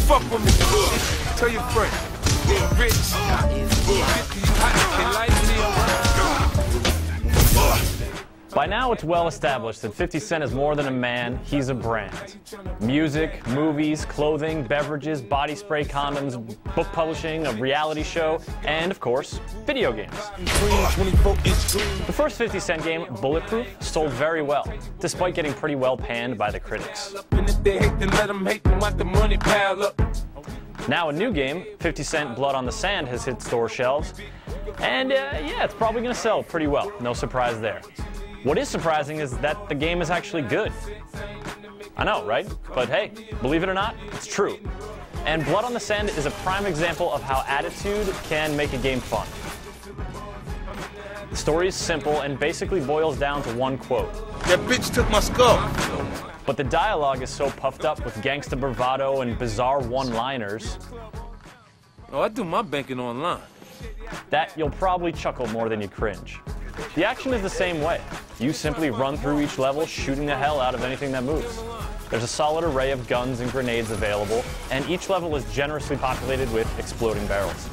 fuck with me. Tell your friend. Get rich. By now, it's well established that 50 Cent is more than a man, he's a brand. Music, movies, clothing, beverages, body spray, condoms, book publishing, a reality show, and, of course, video games. The first 50 Cent game, Bulletproof, sold very well, despite getting pretty well panned by the critics. Now a new game, 50 Cent Blood on the Sand, has hit store shelves, and yeah, it's probably going to sell pretty well, no surprise there. What is surprising is that the game is actually good. I know, right? But hey, believe it or not, it's true. And Blood on the Sand is a prime example of how attitude can make a game fun. The story is simple and basically boils down to one quote. That bitch took my skull. But the dialogue is so puffed up with gangsta bravado and bizarre one-liners. Oh, I do my banking online. That you'll probably chuckle more than you cringe. The action is the same way. You simply run through each level, shooting the hell out of anything that moves. There's a solid array of guns and grenades available, and each level is generously populated with exploding barrels.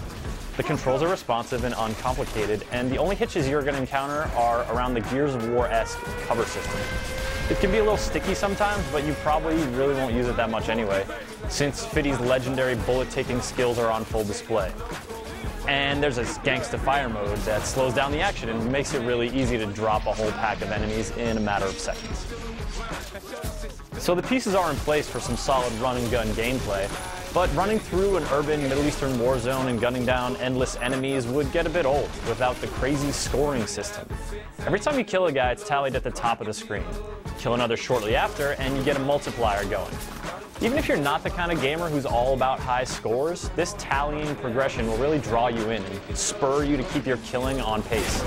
The controls are responsive and uncomplicated, and the only hitches you're going to encounter are around the Gears of War-esque cover system. It can be a little sticky sometimes, but you probably really won't use it that much anyway, since Fiddy's legendary bullet-taking skills are on full display. And there's a gangsta fire mode that slows down the action and makes it really easy to drop a whole pack of enemies in a matter of seconds. So the pieces are in place for some solid run-and-gun gameplay, but running through an urban Middle Eastern war zone and gunning down endless enemies would get a bit old without the crazy scoring system. Every time you kill a guy, it's tallied at the top of the screen. Kill another shortly after, and you get a multiplier going. Even if you're not the kind of gamer who's all about high scores, this tallying progression will really draw you in and spur you to keep your killing on pace.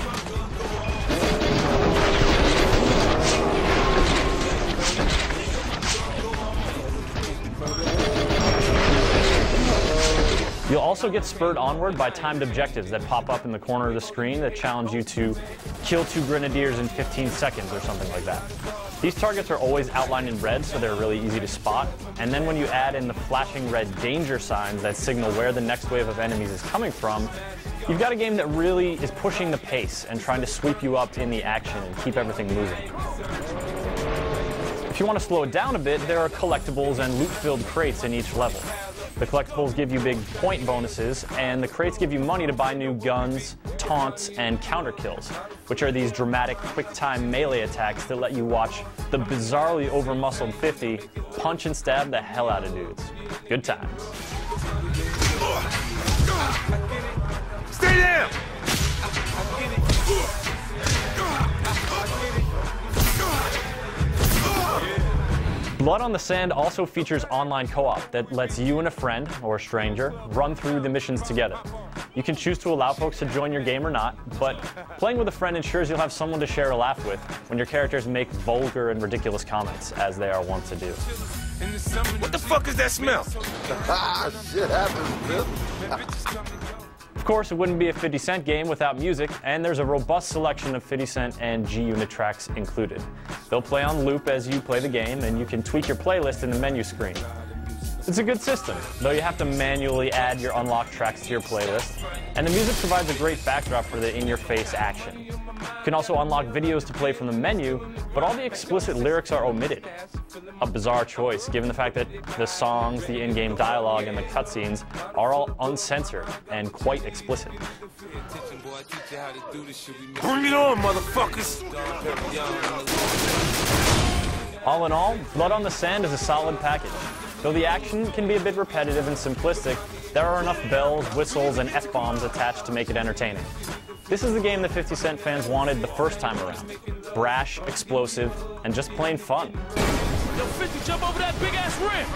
You'll also get spurred onward by timed objectives that pop up in the corner of the screen that challenge you to kill 2 grenadiers in 15 seconds or something like that. These targets are always outlined in red, so they're really easy to spot. And then when you add in the flashing red danger signs that signal where the next wave of enemies is coming from, you've got a game that really is pushing the pace and trying to sweep you up in the action and keep everything moving. If you want to slow it down a bit, there are collectibles and loot-filled crates in each level. The collectibles give you big point bonuses, and the crates give you money to buy new guns, taunts, and counter kills, which are these dramatic quick-time melee attacks that let you watch the bizarrely over-muscled 50 punch and stab the hell out of dudes. Good times. Stay down! Blood on the Sand also features online co-op that lets you and a friend, or a stranger, run through the missions together. You can choose to allow folks to join your game or not, but playing with a friend ensures you'll have someone to share a laugh with when your characters make vulgar and ridiculous comments, as they are wont to do. What the fuck is that smell? Shit happens, man. Of course, it wouldn't be a 50 Cent game without music, and there's a robust selection of 50 Cent and G-Unit tracks included. They'll play on loop as you play the game, and you can tweak your playlist in the menu screen. It's a good system, though you have to manually add your unlocked tracks to your playlist, and the music provides a great backdrop for the in-your-face action. You can also unlock videos to play from the menu, but all the explicit lyrics are omitted. A bizarre choice, given the fact that the songs, the in-game dialogue, and the cutscenes are all uncensored and quite explicit. Bring it on, motherfuckers! All in all, Blood on the Sand is a solid package. Though the action can be a bit repetitive and simplistic, there are enough bells, whistles, and F-bombs attached to make it entertaining. This is the game that 50 Cent fans wanted the first time around. Brash, explosive, and just plain fun. Yo, 50, jump over that big-ass ramp!